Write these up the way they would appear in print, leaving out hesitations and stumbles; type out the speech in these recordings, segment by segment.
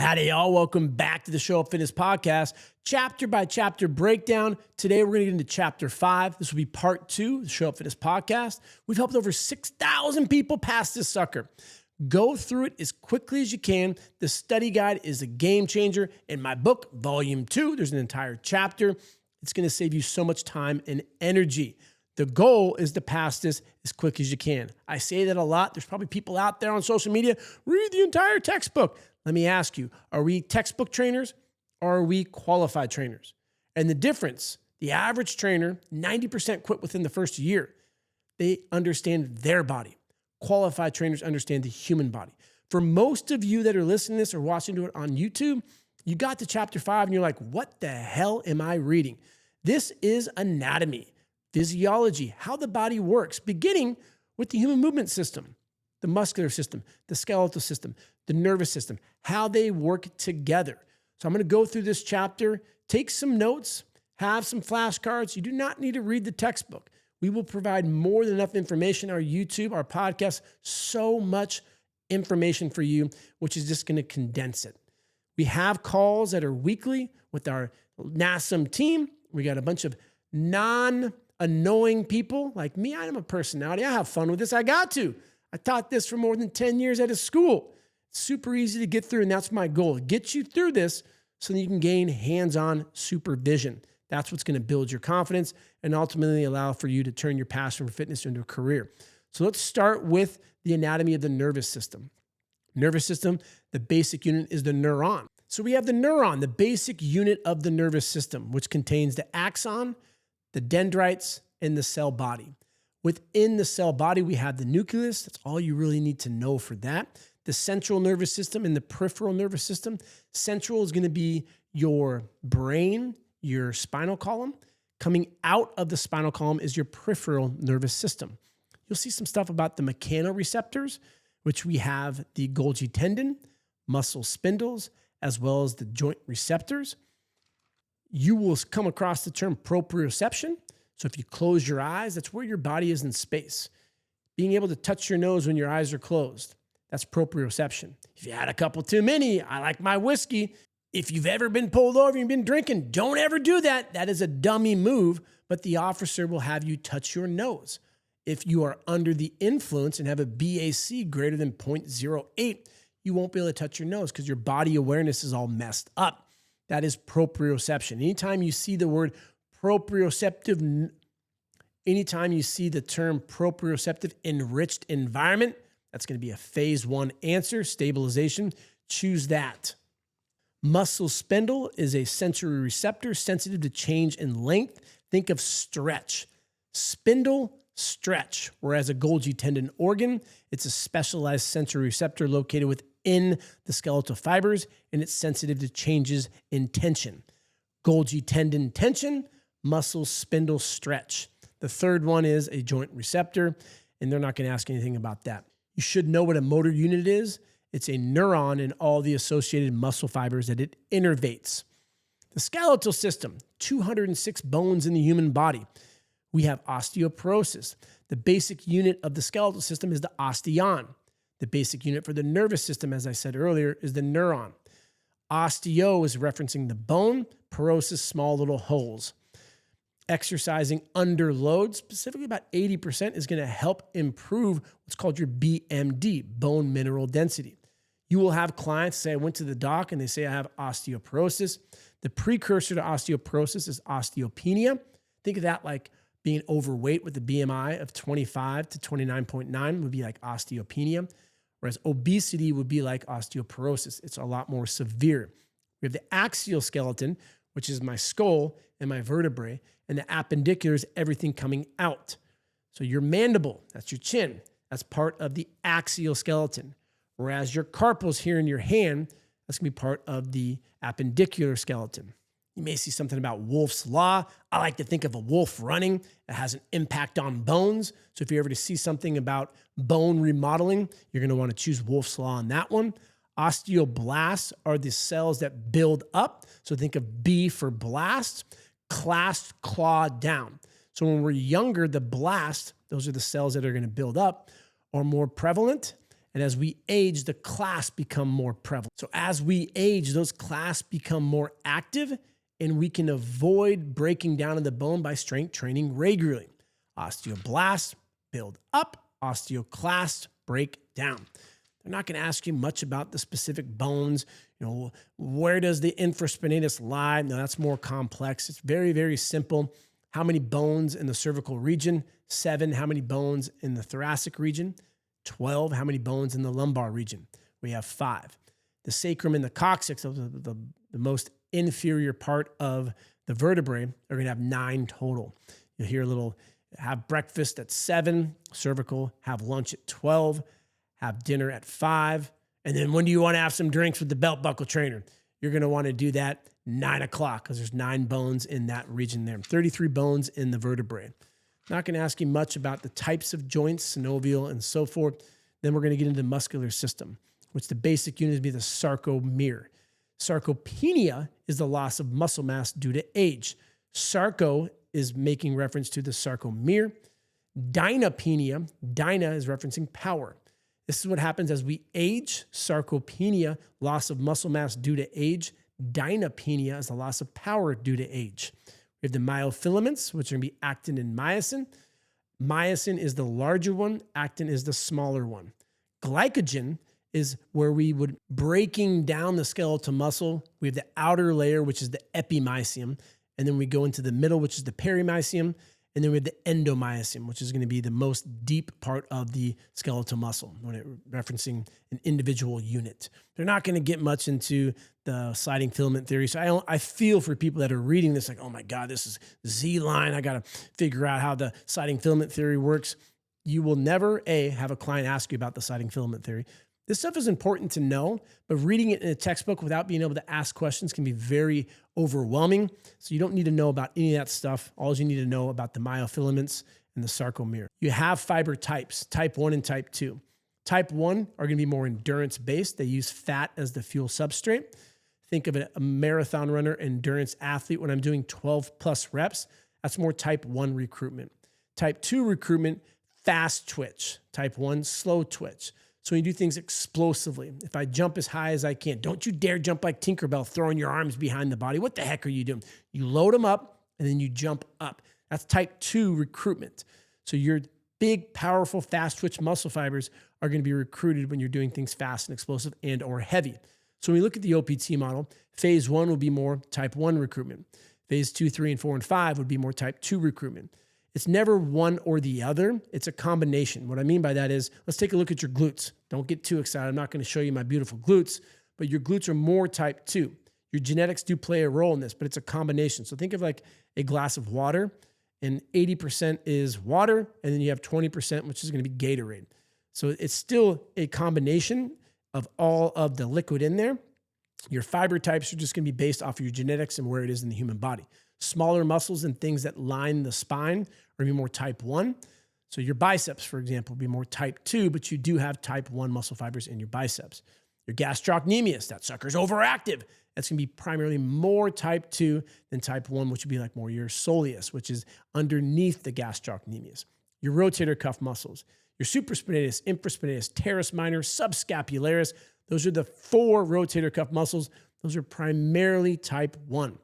Howdy, y'all. Welcome back to the Show Up Fitness Podcast, chapter by chapter breakdown. Today, we're going to get into chapter 5. This will be part 2 of the Show Up Fitness Podcast. We've helped over 6,000 people pass this sucker. Go through it as quickly as you can. The study guide is a game changer. In my book, Volume 2, there's an entire chapter. It's going to save you so much time and energy. The goal is to pass this as quick as you can. I say that a lot. There's probably people out there on social media, read the entire textbook. Let me ask you, are we textbook trainers or are we qualified trainers? And the difference, the average trainer, 90% quit within the first year. They understand their body. Qualified trainers understand the human body. For most of you that are listening to this or watching it on YouTube, you got to chapter 5 and you're like, what the hell am I reading? This is anatomy, physiology, how the body works, beginning with the human movement system, the muscular system, the skeletal system, the nervous system, how they work together. So I'm going to go through this chapter, take some notes, have some flashcards. You do not need to read the textbook. We will provide more than enough information on our YouTube, our podcast, so much information for you, which is just going to condense it. We have calls that are weekly with our NASM team. We got a bunch of non-annoying people like me. I am a personality. I have fun with this. I got to. I taught this for more than 10 years at a school. It's super easy to get through, and that's my goal. Get you through this so that you can gain hands-on supervision. That's what's going to build your confidence and ultimately allow for you to turn your passion for fitness into a career. So let's start with the anatomy of the nervous system. Nervous system, the basic unit is the neuron. So we have the neuron, the basic unit of the nervous system, which contains the axon, the dendrites, and the cell body. Within the cell body, we have the nucleus. That's all you really need to know for that. The central nervous system and the peripheral nervous system. Central is going to be your brain, your spinal column. Coming out of the spinal column is your peripheral nervous system. You'll see some stuff about the mechanoreceptors, which we have the Golgi tendon, muscle spindles, as well as the joint receptors. You will come across the term proprioception. So if you close your eyes, that's where your body is in space. Being able to touch your nose when your eyes are closed, that's proprioception. If you had a couple too many, I like my whiskey. If you've ever been pulled over and you've been drinking, don't ever do that. That is a dummy move, but the officer will have you touch your nose. If you are under the influence and have a BAC greater than 0.08, you won't be able to touch your nose because your body awareness is all messed up. That is proprioception. Anytime you see the word proprioceptive, anytime you see the term proprioceptive enriched environment, that's going to be a phase 1 answer, stabilization. Choose that. Muscle spindle is a sensory receptor sensitive to change in length. Think of stretch. Spindle, stretch. Whereas a Golgi tendon organ, it's a specialized sensory receptor located within the skeletal fibers, and it's sensitive to changes in tension. Golgi tendon tension, muscle spindle stretch. The third one is a joint receptor, and they're not going to ask anything about that. You should know what a motor unit is. It's a neuron and all the associated muscle fibers that it innervates. The skeletal system, 206 bones in the human body. We have osteoporosis. The basic unit of the skeletal system is the osteon. The basic unit for the nervous system, as I said earlier, is the neuron. Osteo is referencing the bone, porosis, small little holes. Exercising under load, specifically about 80%, is going to help improve what's called your BMD, bone mineral density. You will have clients say, I went to the doc and they say I have osteoporosis. The precursor to osteoporosis is osteopenia. Think of that like being overweight with a BMI of 25 to 29.9 would be like osteopenia, whereas obesity would be like osteoporosis. It's a lot more severe. We have the axial skeleton, which is my skull and my vertebrae, and the appendicular is everything coming out. So your mandible, that's your chin, that's part of the axial skeleton. Whereas your carpals here in your hand, that's going to be part of the appendicular skeleton. You may see something about Wolff's Law. I like to think of a wolf running that has an impact on bones. So if you're ever to see something about bone remodeling, you're going to want to choose Wolff's Law on that one. Osteoblasts are the cells that build up. So think of B for blast, clasped, claw down. So when we're younger, the blast, those are the cells that are going to build up, are more prevalent. And as we age, the clasps become more prevalent. So as we age, those clasps become more active, and we can avoid breaking down of the bone by strength training regularly. Osteoblasts build up, osteoclasts break down. They're not going to ask you much about the specific bones. Where does the infraspinatus lie? No, that's more complex. It's very, very simple. How many bones in the cervical region? 7. How many bones in the thoracic region? 12. How many bones in the lumbar region? We have 5. The sacrum and the coccyx, the most inferior part of the vertebrae, are going to have 9 total. You'll hear a little, have breakfast at 7, cervical, have lunch at 12, have dinner at 5. And then when do you want to have some drinks with the belt buckle trainer? You're going to want to do that 9 o'clock because there's 9 bones in that region there. 33 bones in the vertebrae. Not going to ask you much about the types of joints, synovial, and so forth. Then we're going to get into the muscular system, which the basic unit would be the sarcomere. Sarcopenia is the loss of muscle mass due to age. Sarco is making reference to the sarcomere. Dynapenia, dyna is referencing power. This is what happens as we age. Sarcopenia, loss of muscle mass due to age. Dynapenia is the loss of power due to age. We have the myofilaments, which are going to be actin and myosin. Myosin is the larger one. Actin is the smaller one. Glycogen is where we would breaking down the skeletal muscle. We have the outer layer, which is the epimysium. And then we go into the middle, which is the perimysium. And then we have the endomysium, which is going to be the most deep part of the skeletal muscle when it referencing an individual unit. They're not going to get much into the sliding filament theory. So I feel for people that are reading this like, oh my God, this is Z-line. I got to figure out how the sliding filament theory works. You will never, have a client ask you about the sliding filament theory. This stuff is important to know, but reading it in a textbook without being able to ask questions can be very overwhelming. So you don't need to know about any of that stuff. All you need to know about the myofilaments and the sarcomere. You have fiber types, type 1 and type 2. Type 1 are going to be more endurance-based. They use fat as the fuel substrate. Think of a marathon runner, endurance athlete. When I'm doing 12 plus reps, that's more type 1 recruitment. Type 2 recruitment, fast twitch. Type 1, slow twitch. So when you do things explosively, if I jump as high as I can, don't you dare jump like Tinkerbell, throwing your arms behind the body. What the heck are you doing? You load them up and then you jump up. That's type 2 recruitment. So your big, powerful, fast twitch muscle fibers are going to be recruited when you're doing things fast and explosive and or heavy. So when we look at the OPT model, phase 1 will be more type 1 recruitment. Phase 2, 3, and 4, and 5 would be more type 2 recruitment. It's never one or the other. It's a combination. What I mean by that is, let's take a look at your glutes. Don't get too excited. I'm not going to show you my beautiful glutes, but your glutes are more type 2. Your genetics do play a role in this, but it's a combination. So think of like a glass of water, and 80% is water, and then you have 20%, which is going to be Gatorade. So it's still a combination of all of the liquid in there. Your fiber types are just going to be based off of your genetics and where it is in the human body. Smaller muscles and things that line the spine are going to be more type 1. So your biceps, for example, will be more type 2, but you do have type 1 muscle fibers in your biceps. Your gastrocnemius, that sucker's overactive. That's going to be primarily more type 2 than type 1, which would be like more your soleus, which is underneath the gastrocnemius. Your rotator cuff muscles, your supraspinatus, infraspinatus, teres minor, subscapularis. Those are the 4 rotator cuff muscles. Those are primarily type 1.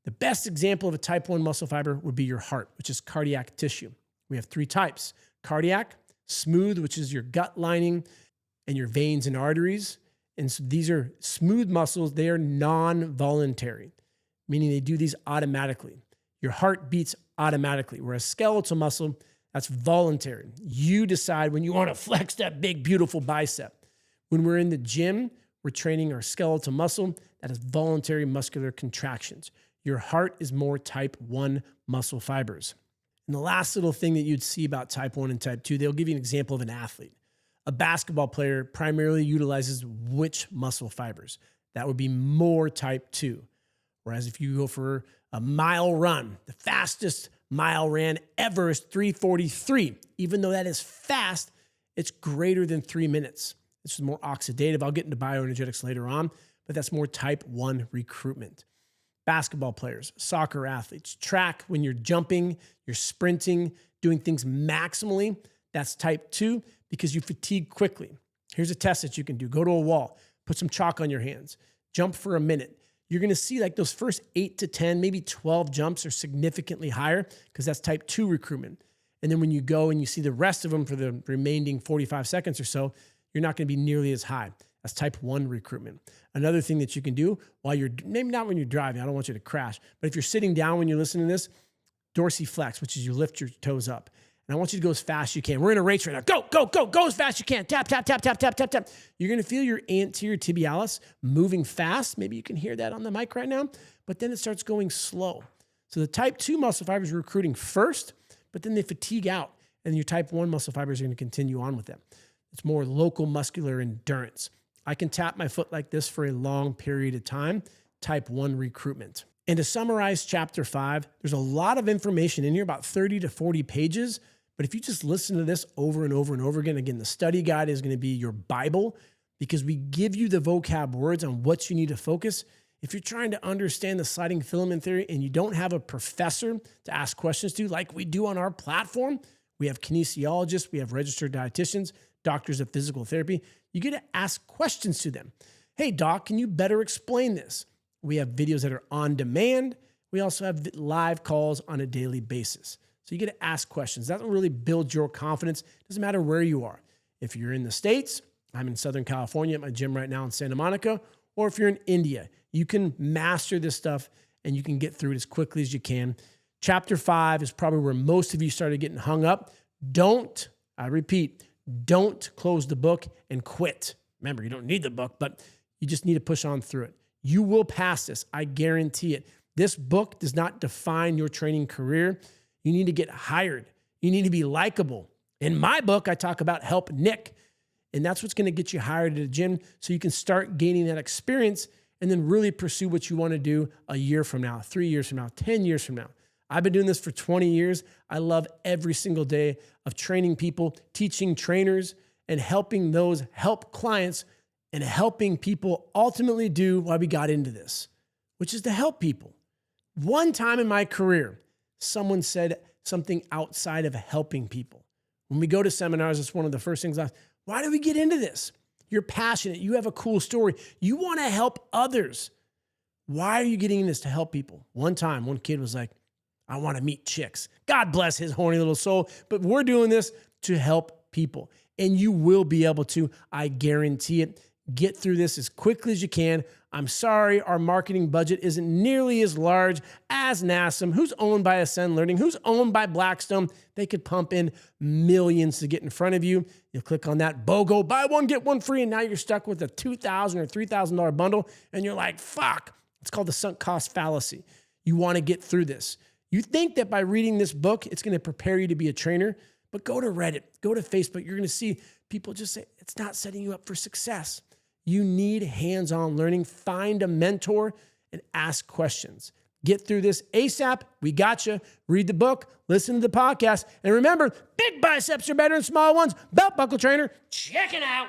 The best example of a type 1 muscle fiber would be your heart, which is cardiac tissue. We have 3 types: cardiac, smooth, which is your gut lining and your veins and arteries. And so these are smooth muscles. They are non-voluntary, meaning they do these automatically. Your heart beats automatically, whereas skeletal muscle, that's voluntary. You decide when you want to flex that big, beautiful bicep. When we're in the gym, we're training our skeletal muscle. That is voluntary muscular contractions. Your heart is more type 1 muscle fibers. And the last little thing that you'd see about type 1 and type 2, they'll give you an example of an athlete. A basketball player primarily utilizes which muscle fibers? That would be more type 2. Whereas if you go for a mile run, the fastest mile ran ever is 3:43. Even though that is fast, it's greater than 3 minutes. This is more oxidative. I'll get into bioenergetics later on, but that's more type 1 recruitment. Basketball players, soccer athletes, track, when you're jumping, you're sprinting, doing things maximally, that's type 2 because you fatigue quickly. Here's a test that you can do. Go to a wall, put some chalk on your hands, jump for a minute. You're going to see like those first 8 to 10, maybe 12 jumps are significantly higher because that's type 2 recruitment. And then when you go and you see the rest of them for the remaining 45 seconds or so, you're not going to be nearly as high. That's type 1 recruitment. Another thing that you can do while you're, maybe not when you're driving, I don't want you to crash, but if you're sitting down when you're listening to this, dorsiflex, which is you lift your toes up. And I want you to go as fast as you can. We're in a race right now. Go, go, go, go as fast as you can. Tap, tap, tap, tap, tap, tap, tap. You're going to feel your anterior tibialis moving fast. Maybe you can hear that on the mic right now, but then it starts going slow. So the type 2 muscle fibers are recruiting first, but then they fatigue out, and your type 1 muscle fibers are going to continue on with them. It's more local muscular endurance. I can tap my foot like this for a long period of time, type 1 recruitment. And to summarize chapter 5, there's a lot of information in here, about 30 to 40 pages. But if you just listen to this over and over and over again, the study guide is going to be your Bible because we give you the vocab words on what you need to focus. If you're trying to understand the sliding filament theory and you don't have a professor to ask questions to like we do on our platform, we have kinesiologists, we have registered dietitians, doctors of physical therapy. You get to ask questions to them. Hey, doc, can you better explain this? We have videos that are on demand. We also have live calls on a daily basis. So you get to ask questions. That will really build your confidence. Doesn't matter where you are. If you're in the States, I'm in Southern California at my gym right now in Santa Monica, or if you're in India, you can master this stuff and you can get through it as quickly as you can. Chapter 5 is probably where most of you started getting hung up. I repeat, don't close the book and quit. Remember, you don't need the book, but you just need to push on through it. You will pass this. I guarantee it. This book does not define your training career. You need to get hired. You need to be likable. In my book, I talk about help Nick, and that's what's going to get you hired at a gym so you can start gaining that experience and then really pursue what you want to do a year from now, 3 years from now, 10 years from now. I've been doing this for 20 years. I love every single day of training people, teaching trainers, and helping those help clients and helping people ultimately do why we got into this, which is to help people. One time in my career, someone said something outside of helping people. When we go to seminars, it's one of the first things I ask, why do we get into this? You're passionate. You have a cool story. You want to help others. Why are you getting into this? To help people. One time, one kid was like, I want to meet chicks. God bless his horny little soul. But we're doing this to help people. And you will be able to, I guarantee it. Get through this as quickly as you can. I'm sorry, our marketing budget isn't nearly as large as NASM, who's owned by Ascend Learning, who's owned by Blackstone. They could pump in millions to get in front of you. You'll click on that BOGO, buy one, get one free, and now you're stuck with a $2,000 or $3,000 bundle, and you're like, fuck. It's called the sunk cost fallacy. You want to get through this. You think that by reading this book, it's going to prepare you to be a trainer, but go to Reddit, go to Facebook. You're going to see people just say, it's not setting you up for success. You need hands-on learning. Find a mentor and ask questions. Get through this ASAP. We got you. Read the book, listen to the podcast, and remember, big biceps are better than small ones. Belt buckle trainer, check it out.